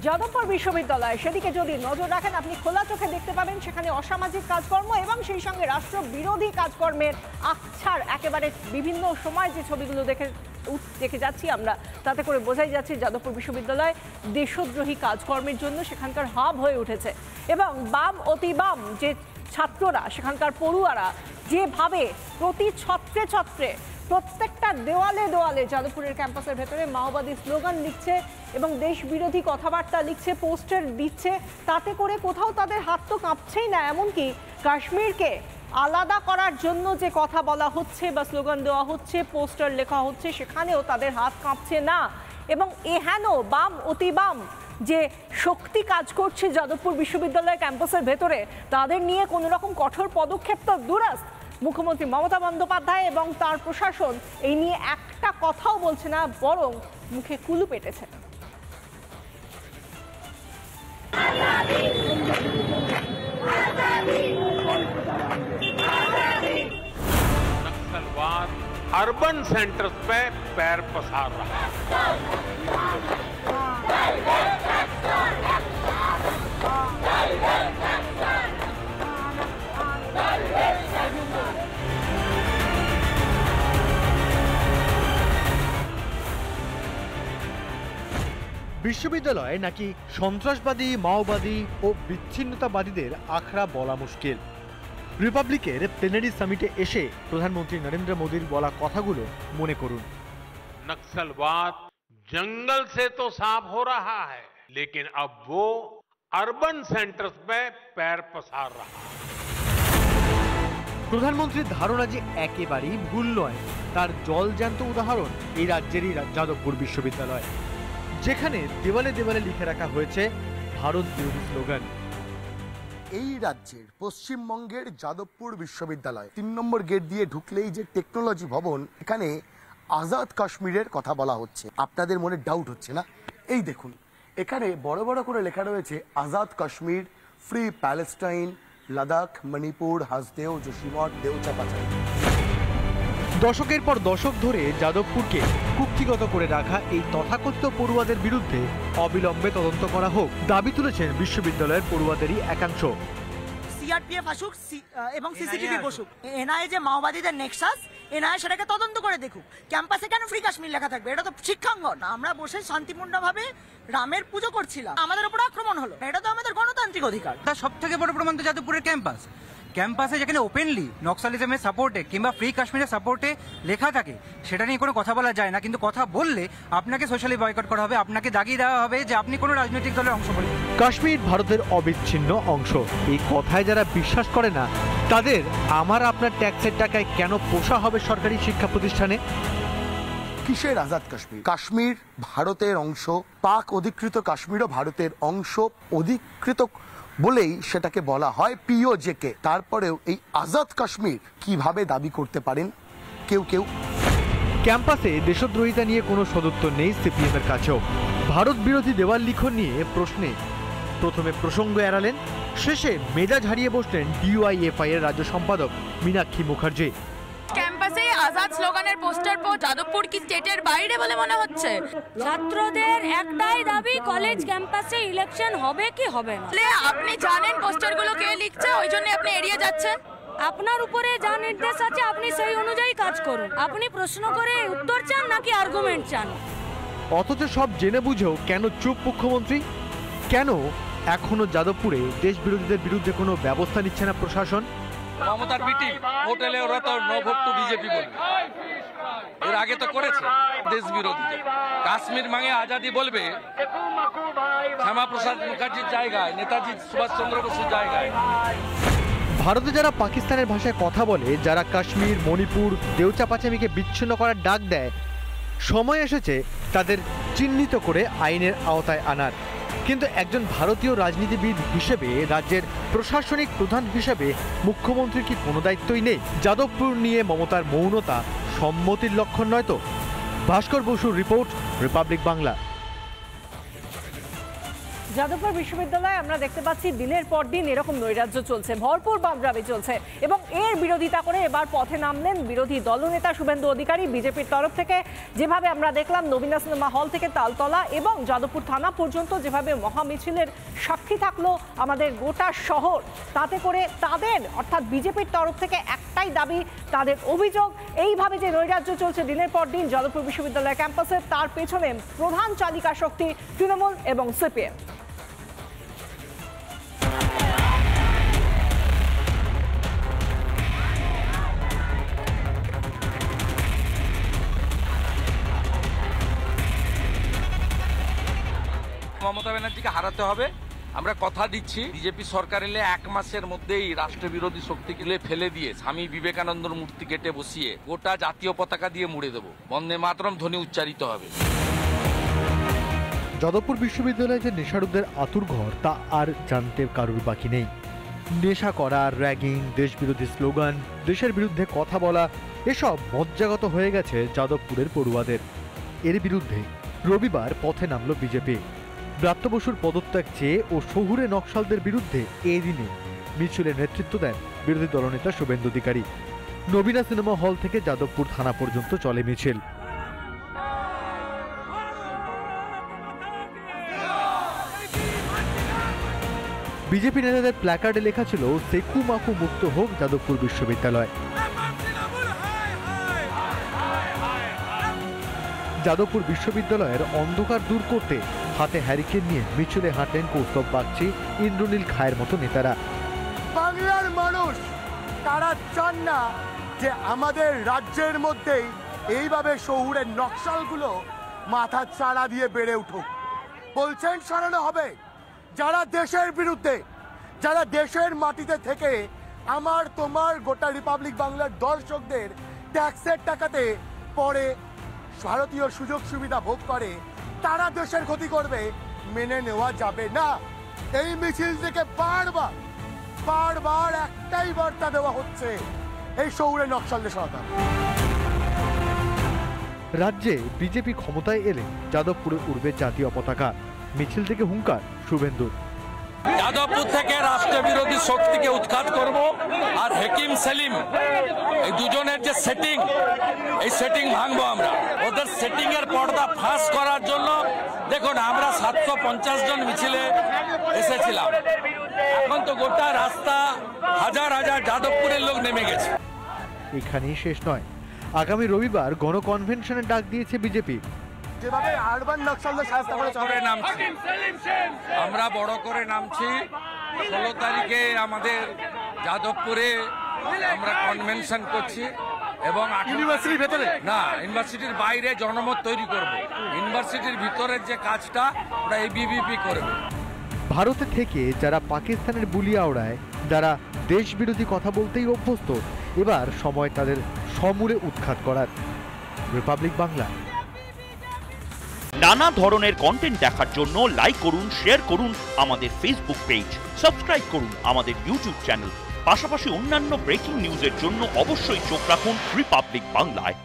যাদবপুর বিশ্ববিদ্যালয় সেদিকে যদি নজর রাখেন আপনি খোলা চোখে দেখতে পাবেন সেখানে অসামাজিক কাজকর্ম এবং সেই সঙ্গে রাষ্ট্র বিরোধী কাজকর্মের আচ্ছার একেবারে বিভিন্ন সময় যে ছবিগুলো দেখে যাচ্ছি আমরা, তাতে করে বোঝাই যাচ্ছে যাদবপুর বিশ্ববিদ্যালয় দেশদ্রোহী কাজকর্মের জন্য সেখানকার হাব হয়ে উঠেছে। এবং বাম অতি বাম যে ছাত্ররা, সেখানকার পড়ুয়ারা যেভাবে প্রতি ছত্রে ছত্রে প্রত্যেকটা দেওয়ালে দেওয়ালে যাদবপুরের ক্যাম্পাসের ভেতরে মাওবাদী স্লোগান লিখছে এবং দেশ বিরোধী কথাবার্তা লিখছে, পোস্টার দিচ্ছে, তাতে করে কোথাও তাদের হাত তো কাঁপছেই না। এমনকি কাশ্মীরকে আলাদা করার জন্য যে কথা বলা হচ্ছে বা স্লোগান দেওয়া হচ্ছে, পোস্টার লেখা হচ্ছে, সেখানেও তাদের হাত কাঁপছে না। এবং এহেন বাম অতি বাম যে শক্তি কাজ করছে যাদবপুর বিশ্ববিদ্যালয় ক্যাম্পাসের ভেতরে, তাদের নিয়ে কোনো রকম কঠোর পদক্ষেপ তো দূরস্থ। মুখ্যমন্ত্রী মমতা বন্দ্যোপাধ্যায় এবং তার প্রশাসন এই নিয়ে একটা কথাও বলছে না, বরং মুখে কুলু পেটেছে। नक्सलवाद अर्बन सेंटर्स पे पैर पसार रहा है। বিশ্ববিদ্যালয়ে নাকি সন্ত্রাসবাদী, মাওবাদী ও বিচ্ছিন্নতাবাদীদের আখড়া বলা মুশকিল। রিপাবলিকের প্লেনারি সামিটে এসে প্রধানমন্ত্রী নরেন্দ্র মোদীর বলা কথাগুলো মনে করুন। नक्सलवाद जंगल से तो साफ हो रहा है, लेकिन अब वो अर्बन सेंटर्स में पैर पसार रहा है। প্রধানমন্ত্রীর ধারণা যে একেবারেই ভুল নয়, তার জলজ্যান্ত উদাহরণ এই রাজ্যেরই যাদবপুর বিশ্ববিদ্যালয়, যেখানে দেওয়ালে দেওয়ালে লিখে রাখা হয়েছে ভারত বিরোধী স্লোগান। এই রাজ্যের পশ্চিমবঙ্গের যাদবপুর বিশ্ববিদ্যালয় ৩ নম্বর গেট দিয়ে ঢুকলেই যে টেকনোলজি ভবন, এখানে আজাদ কাশ্মীরের কথা বলা হচ্ছে। আপনাদের মনে ডাউট হচ্ছে না? এই দেখুন, এখানে বড় বড় করে লেখা রয়েছে আজাদ কাশ্মীর, ফ্রি প্যালেস্টাইন, লাদাখ, মণিপুর, হাসদেও, যোশীমঠ, দেওচাপাচাই। দশকের পর দশক ধরে যাদবপুরকে কুক্ষিগত করে রাখা এই তথাকথিত পড়ুয়াদের বিরুদ্ধে অবিলম্বে তদন্ত করা হোক দাবি তুলেছেন বিশ্ববিদ্যালয়ের পড়ুয়াদেরই একাংশ। সিআরপিএফ আসুক এবং সিসিটিভি বসুক, এনআইএ যে মাওবাদীদের নেক্সাস, এনআইএ সেটাকে তদন্ত করে দেখুক। ক্যাম্পাসে কেন ফ্রি কাশ্মীর লেখা থাকবে? এটা তো শিক্ষাঙ্গন। আমরা বসে শান্তিপূর্ণভাবে রামের পুজো করছিলাম, আমাদের উপর আক্রমণ হলো। এটা তো আমাদের গণতান্ত্রিক অধিকার। তার সব থেকে বড় প্রমাণ তো যাদবপুরের ক্যাম্পাসে যেখানে ওপেনলি নক্সালিজমের সাপোর্টে কিংবা ফ্রি কাশ্মীরের সাপোর্টে লেখা থাকে, সেটা নিয়ে কোনো কথা বলা যায় না। কিন্তু কথা বললে আপনাকে সোশ্যালি বয়কট করা হবে, আপনাকে দাগিয়ে দেওয়া হবে যে আপনি কোনো রাজনৈতিক দলের অংশ বলে। কাশ্মীর ভারতের অবিচ্ছিন্ন অংশ, এই কথায় যারা বিশ্বাস করে না, তাদের আমার আপনার ট্যাক্সের টাকায় কেন পোষা হবে সরকারি শিক্ষা প্রতিষ্ঠানে? কিসের আজাদ কাশ্মীর? কাশ্মীর ভারতের অংশ, পাক অধিকৃত কাশ্মীরও ভারতের অংশ, অধিকৃত বলেই সেটাকে বলা হয় পিওজেকে। তারপরেও এই আজাদ কাশ্মীর কিভাবে দাবি করতে পারেন কেউ কেউ? ক্যাম্পাসে দেশদ্রোহিতা নিয়ে কোনো সদুত্তর নেই সিপিএম এর কাছেও। ভারত বিরোধী দেওয়াল লিখন নিয়ে প্রশ্নে প্রথমে প্রসঙ্গ এড়ালেন, শেষে মেজাজ হারিয়ে বসলেন ডিওয়াইএফআই এর রাজ্য সম্পাদক মীনাক্ষী মুখার্জি। ক্যাম্পাসে আজাদ স্লোগানের পোস্টার পর যাদবপুর কি স্টেটের বাইরে বলে মনে হচ্ছে? ছাত্রদের একটাই দাবি, কলেজ ক্যাম্পাসে ইলেকশন হবে কি হবে না। আপনি জানেন পোস্টারগুলো কে লিখছে, ওই জন্য আপনি এড়িয়ে যাচ্ছেন। আপনার উপরে যা নির্দেশ আছে আপনি সেই অনুযায়ী কাজ করুন। আপনি প্রশ্ন করে উত্তর চান নাকি আর্গুমেন্ট চান? অথচ সব জেনে বুঝেও কেন চুপ মুখ্যমন্ত্রী? কেন এখনো যাদবপুরে দেশ বিরোধীদের বিরুদ্ধে কোনো ব্যবস্থা নিচ্ছে না প্রশাসন? মমতার বিটি হোটেলে ওরা তো নভক্ত বিজেপি বলবে, এর আগে তো করেছে দেশ বিরোধী। কাশ্মীর মাঙে আজাদি বলবে শ্যামাপ্রসাদ মুখার্জির জায়গায়, নেতাজি সুভাষচন্দ্র বসুর জায়গায়। ভারতে যারা পাকিস্তানের ভাষায় কথা বলে, যারা কাশ্মীর, মণিপুর, দেওচাপাচামিকে বিচ্ছিন্ন করার ডাক দেয়, সময় এসেছে তাদের চিহ্নিত করে আইনের আওতায় আনার। কিন্তু একজন ভারতীয় রাজনীতিবিদ হিসেবে, রাজ্যের প্রশাসনিক প্রধান হিসেবে মুখ্যমন্ত্রীর কি কোনো দায়িত্বই নেই? যাদবপুর নিয়ে মমতার মৌনতা সম্মতির লক্ষণ নয় তো? ভাস্কর বসুর রিপোর্ট, রিপাবলিক বাংলা। যাদবপুর বিশ্ববিদ্যালয়ে আমরা দেখতে পাচ্ছি দিনের পর দিন এরকম নৈরাজ্য চলছে, ভরপুর বামরাবি চলছে এবং এর বিরোধিতা করে এবার পথে নামলেন বিরোধী দলনেতা শুভেন্দু অধিকারী। বিজেপির তরফ থেকে যেভাবে আমরা দেখলাম নবীনা সিনেমা হল থেকে তালতলা এবং যাদবপুর থানা পর্যন্ত যেভাবে মহামিছিলের সাক্ষী থাকলো আমাদের গোটা শহর, তাতে করে তাদের অর্থাৎ বিজেপির তরফ থেকে একটাই দাবি, তাদের অভিযোগ এইভাবে যে নৈরাজ্য চলছে দিনের পর দিন যাদবপুর বিশ্ববিদ্যালয় ক্যাম্পাসে, তার পেছনে প্রধান চালিকা শক্তি তৃণমূল এবং সিপিএম। মমতা ব্যানার্জিকে হারাতে হবে। আমরা কথা দিচ্ছি বিজেপি সরকার এলে 1 মাসের মধ্যেই রাষ্ট্রবিরোধী শক্তিগুলো ফেলে দিয়ে স্বামী বিবেকানন্দর মূর্তি কেটে বসিয়ে গোটা জাতীয় পতাকা দিয়ে মুড়ে দেব। বন্দে মাতরম ধ্বনি উচ্চারিত হবে। যাদবপুর বিশ্ববিদ্যালয়ে যে নেশারুদের আতুরঘর তা আর জানতে কারুর বাকি নেই। নেশা করা, র্যাগিং, দেশবিরোধী স্লোগান, দেশের বিরুদ্ধে কথা বলা, এসব মজ্জাগত হয়ে গেছে যাদবপুরের পড়ুয়াদের। এর বিরুদ্ধে রবিবার পথে নামল বিজেপি। ব্রাত্য বসুর পদত্যাগ চেয়ে ও শহুরে নকশালদের বিরুদ্ধে এদিনে মিছিলের নেতৃত্ব দেন বিরোধী দলনেতা শুভেন্দু অধিকারী। নবীনা সিনেমা হল থেকে যাদবপুর থানা পর্যন্ত চলে মিছিল। বিজেপি নেতাদের প্ল্যাকার্ডে লেখা ছিল সেকু মাকু মুক্ত হোক যাদবপুর বিশ্ববিদ্যালয়। যাদবপুর বিশ্ববিদ্যালয়ের অন্ধকার দূর করতে হাতে হ্যারিকেন নিয়ে মিছিলে হাঁটলেন কৌস্তব বাগচি, ইন্দ্রনীল খায়ের মতো নেতারা। বাংলার মানুষ তারা চান না যে আমাদের রাজ্যের মধ্যেই এইভাবে শহুরের নকশালগুলো মাথা চাড়া দিয়ে বেড়ে উঠুক। বলছেন সরানো হবে যারা দেশের বিরুদ্ধে, যারা দেশের মাটিতে থেকে আমার তোমার গোটা রিপাবলিক বাংলার দর্শকদের ট্যাক্সের টাকাতে পরে ভারতীয় সুযোগ সুবিধা ভোগ করে, তারা দেশের ক্ষতি করবে, মেনে নেওয়া যাবে না। এই মিছিল থেকে বারবার একটাই বার্তা দেওয়া হচ্ছে, এই শহুরে নকশালদের সরকার। রাজ্যে বিজেপি ক্ষমতায় এলে যাদবপুরে উড়বে জাতীয় পতাকা। মিছিল থেকে হুঙ্কার শুভেন্দুর। যাদবপুর থেকে রাষ্ট্রবিরোধী শক্তিকে উৎখাত করব আর হাকিম সেলিম এই দুজনের যে সেটিং, এই সেটিং ভাঙবো আমরা। ওদের সেটিং এর পর্দা ফাঁস করার জন্য দেখুন আমরা 750 জন মিছিলে এসেছিলাম, এখন তো গোটা রাস্তা হাজার হাজার যাদবপুরের লোক নেমে গেছে। এখানেই শেষ নয়, আগামী রবিবার গণকনভেনশনের ডাক দিয়েছে বিজেপি। যেভাবে আরবান নকশালদের শাস্তি করে নামছি, আমরা বড় করে নামছি। 16 তারিখে আমাদের যাদবপুরে আমরা কনভেনশন করছি এবং ইউনিভার্সিটির ভেতরে না, ইউনিভার্সিটির বাইরে জনমত তৈরি করব। ইউনিভার্সিটির ভিতরের যে কাজটা ওরা এবিভিপি করবে। ভারতে থেকে যারা পাকিস্তানের বুলি আওড়ায়, যারা দেশ বিরোধী কথা বলতেই অভ্যস্ত, এবার সময় তাদের সমূলে উৎখাত করার। রিপাবলিক বাংলা। নানা ধরনের কন্টেন্ট দেখার জন্য লাইক করুন, শেয়ার করুন আমাদের ফেসবুক পেজ, সাবস্ক্রাইব করুন আমাদের ইউটিউব চ্যানেল। পাশাপাশি অন্যান্য ব্রেকিং নিউজের জন্য অবশ্যই চোখ রাখুন রিপাবলিক বাংলায়।